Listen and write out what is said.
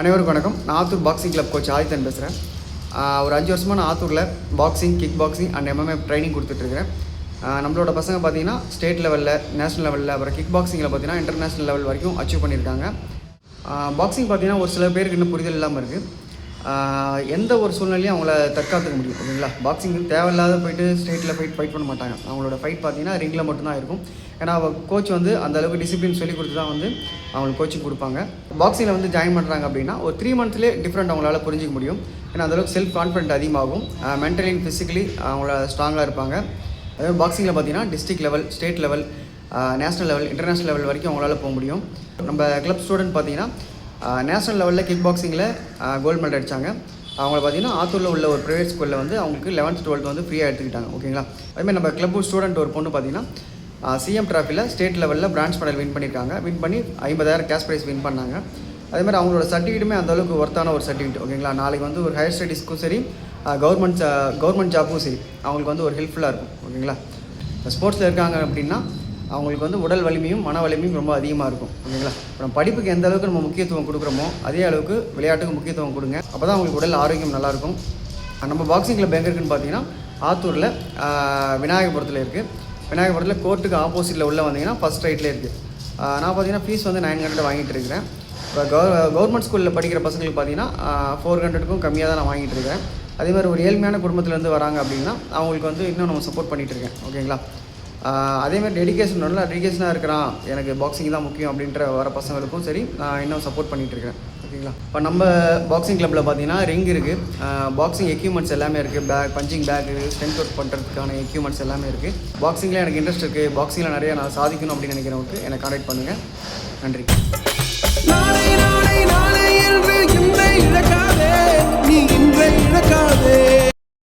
அனைவருக்கும் வணக்கம். நான் Attur boxing club coach Adithan பேசுகிறேன். ஒரு 5 வருஷமாக நான் ஆத்தூரில் boxing, kick boxing and MMA training கொடுத்துட்ருக்கிறேன். நம்மளோட பசங்க பார்த்தீங்கன்னா ஸ்டேட் லெவலில், நேஷனல் லெவலில், அப்புறம் கிக் பாக்ஸிங்கில் பார்த்தீங்கன்னா இன்டர்நேஷ்னல் லெவல் வரைக்கும் அச்சீவ் பண்ணியிருக்காங்க. பாக்ஸிங் பார்த்தீங்கன்னா ஒரு சில பேருக்கு இன்னும் புரிதல் இல்லாமல் இருக்குது. எந்த ஒரு சூழ்நிலையும் அவங்கள தற்காத்துக்க முடியும், ஓகேங்களா? பாக்ஸிங்கு தேவையில்லாத போயிட்டு ஸ்டேட்டில் ஃபைட் பண்ண மாட்டாங்க. அவங்களோட ஃபைட் பார்த்தீங்கன்னா ரிங்கில் மட்டும்தான் இருக்கும். ஏன்னா கோச் வந்து அந்தளவுக்கு டிசிப்ளின் சொல்லி கொடுத்து தான் வந்து அவங்களுக்கு கோச்சிங் கொடுப்பாங்க. பாக்ஸிங்கில் வந்து ஜாயின் பண்ணுறாங்க அப்படின்னா ஒரு 3 மந்த்லேயே டிஃப்ரெண்ட் அவங்களால புரிஞ்சிக்க முடியும். ஏன்னா அந்தளவுக்கு செல்ஃப் கான்ஃபிடென்ட் அதிகமாகும், மென்டலி அண்ட் ஃபிசிக்கலி அவங்கள ஸ்ட்ராங்காக இருப்பாங்க. அதாவது பாக்ஸிங்கில் பார்த்தீங்கன்னா district level, state level, national level, international level வரைக்கும் அவங்களால போக முடியும். நம்ம கிளப் ஸ்டூடெண்ட் பார்த்தீங்கன்னா நேஷ்னல் லெவலில் கிக் பாக்ஸிங்கில் கோல்டு மெடல் அடித்தாங்க. அவங்கள பார்த்தீங்கன்னா ஆத்தூரில் உள்ள ஒரு ப்ரைவேட் ஸ்கூலில் வந்து அவங்களுக்கு 11th 12th வந்து ஃப்ரீயாக எடுத்துக்கிட்டாங்க, ஓகேங்களா? அதேமாதிரி நம்ம கிளப் ஸ்டூடெண்ட் ஒரு பொண்ணு பார்த்தீங்கன்னா CM டிராஃபியில் ஸ்டேட் லெவலில் பிரான்ச் மெடல் வின் பண்ணியிருக்காங்க. வின் பண்ணி 50,000 கேஷ் ப்ரைஸ் வின் பண்ணாங்க. அதேமாதிரி அவங்களோட சர்டிஃபிகேட்டுமே அந்தளவுக்கு ஒர்த்தான ஒரு சர்டிஃபிகேட், ஓகேங்களா? நாளைக்கு வந்து ஒரு ஹையர் ஸ்டடீஸ்க்கும் சரி, கவர்மெண்ட் ஜாப்பும் சரி அவங்களுக்கு வந்து ஒரு ஹெல்ப்ஃபுல்லாக இருக்கும், ஓகேங்களா? ஸ்போர்ட்ஸில் இருக்காங்க அப்படின்னா அவங்களுக்கு வந்து உடல் வலிமையும் மன வலிமையும் ரொம்ப அதிகமாக இருக்கும், ஓகேங்களா? அப்புறம் படிப்புக்கு எந்த அளவுக்கு நம்ம முக்கியத்துவம் கொடுக்குறோமோ அதே அளவுக்கு விளையாட்டுக்கு முக்கியத்துவம் கொடுங்க. அப்போ தான் அவங்களுக்கு உடல் ஆரோக்கியம் நல்லாயிருக்கும். நம்ம பாக்ஸிங் கிளப் எங்கே இருக்குதுன்னு பார்த்தீங்கன்னா ஆத்தூரில் விநாயகபுரத்தில் இருக்குது. விநாயகபுரத்தில் கோர்ட்டுக்கு ஆப்போசிட்டில் உள்ளே வந்தீங்கன்னா ஃபஸ்ட் ரைட்டில் இருக்குது. நான் பார்த்தீங்கன்னா ஃபீஸ் வந்து 900 வாங்கிட்டு இருக்கிறேன். இப்போ கவர்மெண்ட் ஸ்கூலில் படிக்கிற பசங்களுக்கு பார்த்தீங்கன்னா 400க்கும் கம்மியாக தான் நான் வாங்கிட்டு இருக்கேன். அதேமாதிரி ஒரு ஏழ்மையான குடும்பத்துலேருந்து வராங்க அப்படின்னா அவங்களுக்கு வந்து இன்னும் நம்ம சப்போர்ட் பண்ணிகிட்டு இருக்கேன், ஓகேங்களா? அதேமாதிரி நல்லா டெடிகேஷனாக இருக்கிறான், எனக்கு பாக்ஸிங் தான் முக்கியம் அப்படின்ற வர பசங்களுக்கும் சரி நான் இன்னும் சப்போர்ட் பண்ணிகிட்ருக்கேன், ஓகேங்களா? இப்போ நம்ம பாக்ஸிங் கிளப்பில் பார்த்தீங்கன்னா ரிங் இருக்குது, பாக்ஸிங் எக்யூப்மெண்ட்ஸ் எல்லாமே இருக்குது, பஞ்சிங் பேக்கு, ஸ்ட்ரென்த் ஒர்க் பண்ணுறதுக்கான எக்யூப்மெண்ட்ஸ் எல்லாமே இருக்குது. பாக்ஸிங்கில் எனக்கு இன்ட்ரெஸ்ட் இருக்குது, பாக்ஸிங்கில் நிறைய நான் சாதிக்கணும் அப்படின்னு நினைக்கிறவங்களுக்கு என்னை கான்டாக்ட் பண்ணுங்கள். நன்றி. நாளை என்று இன்றை இழக்காதே, நீ இன்றை இழக்காதே.